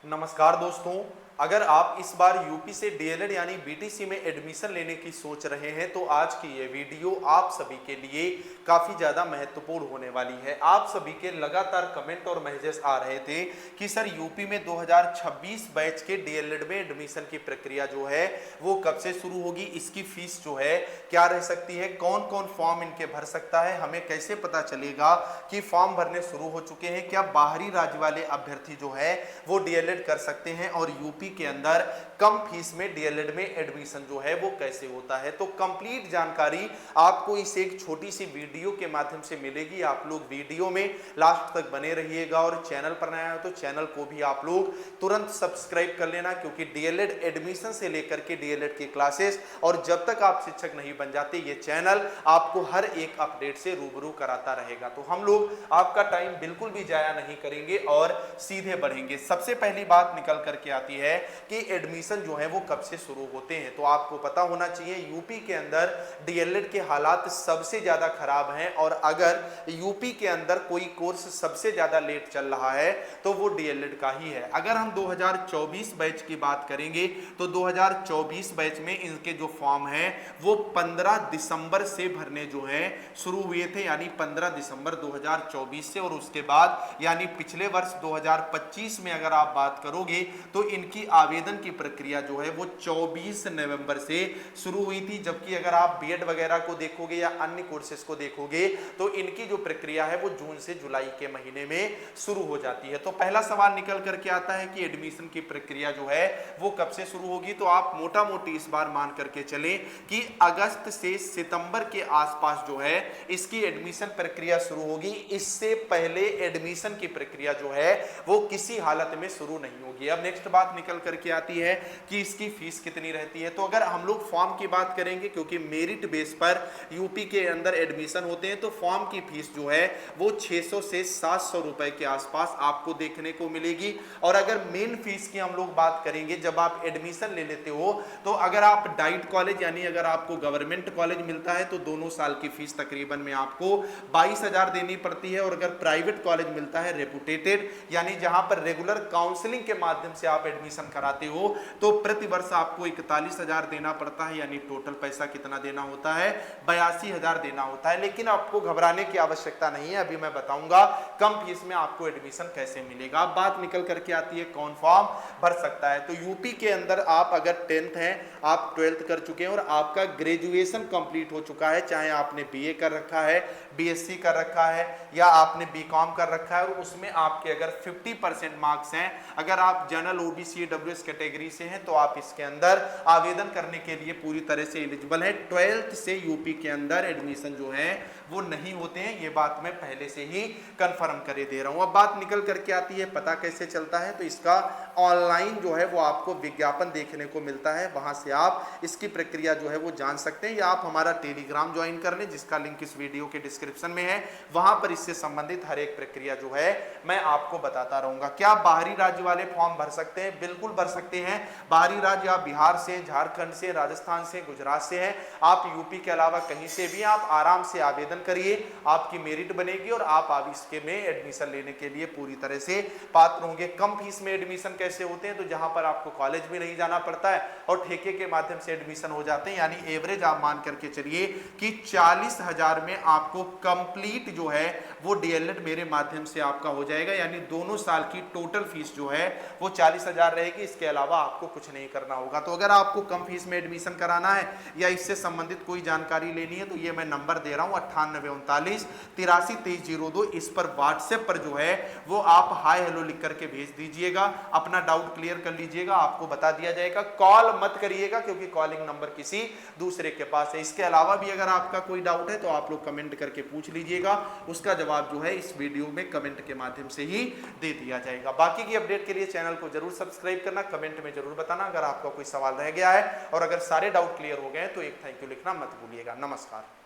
नमस्कार दोस्तों। अगर आप इस बार यूपी से डीएलएड यानी बीटीसी में एडमिशन लेने की सोच रहे हैं तो आज की ये वीडियो आप सभी के लिए काफ़ी ज़्यादा महत्वपूर्ण होने वाली है। आप सभी के लगातार कमेंट और मैसेज आ रहे थे कि सर यूपी में 2026 बैच के डीएलएड में एडमिशन की प्रक्रिया जो है वो कब से शुरू होगी, इसकी फीस जो है क्या रह सकती है, कौन कौन फॉर्म इनके भर सकता है, हमें कैसे पता चलेगा कि फॉर्म भरने शुरू हो चुके हैं, क्या बाहरी राज्य वाले अभ्यर्थी जो है वो डीएलएड कर सकते हैं और यूपी के अंदर कम फीस में डीएलएड में एडमिशन जो है वो कैसे होता है। तो कंप्लीट जानकारी आपको इस एक छोटी सी वीडियो के माध्यम से मिलेगी। आप लोग वीडियो में लास्ट तक बने रहिएगा और चैनल पर नया है तो चैनल को भी आप लोग तुरंत सब्सक्राइब कर लेना, क्योंकि डीएलएड एडमिशन से लेकर के डीएलएड की क्लासेस और जब तक आप शिक्षक नहीं बन जाते ये चैनल आपको हर एक अपडेट से रूबरू कराता रहेगा। तो हम लोग आपका टाइम बिल्कुल भी जाया नहीं करेंगे और सीधे बढ़ेंगे। सबसे पहली बात निकल करके आती है कि एडमिशन जो है वो कब से शुरू होते हैं। तो आपको पता होना चाहिए यूपी के अंदर डीएलएड के हालात सबसे ज्यादा खराब हैं और अगर यूपी के अंदर कोई कोर्स सबसे ज्यादा लेट चल रहा है तो वो डीएलएड का ही है। अगर हम 2024 बैच की बात करेंगे तो 2024 बैच में इनके जो फॉर्म है वो 15 दिसंबर से भरने जो है शुरू हुए थे, यानी 15 दिसंबर 2024 से। और उसके बाद यानी पिछले वर्ष 2025 में अगर आप बात करोगे तो इनकी आवेदन की प्रक्रिया जो है वो 24 नवंबर से शुरू हुई थी। जबकि अगर आप बीएड वगैरह को देखोगे या अन्य कोर्सेज को देखोगे तो इनकी जो प्रक्रिया है वो जून से जुलाई के महीने में शुरू हो जाती है। तो पहला सवाल निकल करके आता है कि एडमिशन की प्रक्रिया जो है वो कब से शुरू होगी। तो आप मोटा मोटी इस बार मान करके चलें कि अगस्त से सितंबर के आसपास जो है इसकी एडमिशन प्रक्रिया शुरू होगी। इससे पहले एडमिशन की प्रक्रिया जो है वो किसी हालत में शुरू नहीं होगी। अब नेक्स्ट बात निकल करके आती है कि इसकी फीस कितनी रहती है। तो अगर हम लोग फॉर्म की बात करेंगे, क्योंकि मेरिट बेस पर यूपी के अंदर एडमिशन होते हैं, तो फॉर्म की फीस जो है वो 600 से 700 रुपए के आसपास आपको देखने को मिलेगी। और अगर मेन फीस की हम लोग बात करेंगे, जब आप एडमिशन ले लेते हो तो अगर आप डाइट कॉलेज यानी अगर आपको गवर्नमेंट कॉलेज मिलता है तो दोनों साल की फीस तकरीबन में आपको 22,000 देनी पड़ती है। और अगर प्राइवेट कॉलेज मिलता है रेपुटेटेड यानी जहां पर रेगुलर काउंसलिंग के माध्यम से आप एडमिशन कराते हो तो प्रति वर्ष आपको 41,000 देना पड़ता है, यानी टोटल पैसा कितना देना होता है 82,000 देना होता है। लेकिन आपको घबराने की आवश्यकता नहीं है, अभी मैं बताऊंगा कम फीस में आपको एडमिशन कैसे मिलेगा। अब बात निकल करके आती है कौन फॉर्म भर सकता है। तो यूपी के अंदर आप अगर 10th हैं, आप 12th कर चुके हैं और आपका ग्रेजुएशन कंप्लीट हो चुका है, चाहे आपने बीए कर रखा है, बीएससी कर रखा है या आपने बीकॉम कर रखा है और उसमें आपके अगर 50% मार्क्स हैं, अगर आप जनरल ओबीसी ईडब्ल्यूएस कैटेगरी से हैं तो आप इसके अंदर आवेदन करने के लिए पूरी तरह से एलिजिबल है। 12th से यूपी के अंदर एडमिशन जो है वो नहीं होते हैं, ये बात मैं पहले से ही कंफर्म करे दे रहा हूं। अब बात निकल करके आती है पता कैसे चलता है। तो इसका ऑनलाइन जो है वो आपको विज्ञापन देखने को मिलता है, वहां से आप इसकी प्रक्रिया जो है वो जान सकते हैं, या आप हमारा टेलीग्राम ज्वाइन कर लें जिसका लिंक इस वीडियो के डिस्क्रिप्शन में है। वहां पर इससे संबंधित हर एक प्रक्रिया जो है मैं आपको बताता रहूंगा। क्या बाहरी राज्य वाले फॉर्म भर सकते हैं? बिल्कुल भर सकते हैं। बाहरी राज्य आप बिहार से, झारखंड से, राजस्थान से, गुजरात से हैं, आप यूपी के अलावा कहीं से भी आप आराम से आवेदन करिए, आपकी मेरिट बनेगी और आप इसके में एडमिशन लेने के लिए पूरी तरह से पात्र होंगे। कम फीस में एडमिशन कैसे होते हैं? तो जहां पर आपको कॉलेज भी नहीं जाना पड़ता है और ठेके के माध्यम से एडमिशन हो जाते हैं, यानी एवरेज आप मान करके चलिए कि 40,000 में आपको कंप्लीट जो है वो डीएलएड मेरे माध्यम से आपका हो जाएगा, यानी दोनों साल की टोटल फीस जो है वो 40,000 रहेगी। इसके अलावा आपको कुछ नहीं करना होगा। तो अगर आपको कम फीस में एडमिशन कराना है या इससे संबंधित कोई जानकारी लेनी है तो ये मैं नंबर दे रहा हूं 9839 83 2302। इस पर व्हाट्सएप पर जो है वो आप हाय हेलो लिख करके भेज दीजिएगा, अपना डाउट क्लियर कर लीजिएगा, आपको बता दिया जाएगा। कॉल मत करिएगा क्योंकि कॉलिंग नंबर किसी दूसरे के पास है। इसके अलावा भी अगर आपका कोई डाउट है तो आप लोग कमेंट करके पूछ लीजिएगा, उसका जवाब जो है इस वीडियो में कमेंट के माध्यम से ही दे दिया जाएगा। बाकी की अपडेट के लिए चैनल को जरूर सब्सक्राइब करना, कमेंट में जरूर बताना अगर आपका कोई सवाल रह गया है, और अगर सारे डाउट क्लियर हो गए तो एक थैंक यू लिखना मत भूलिएगा। नमस्कार।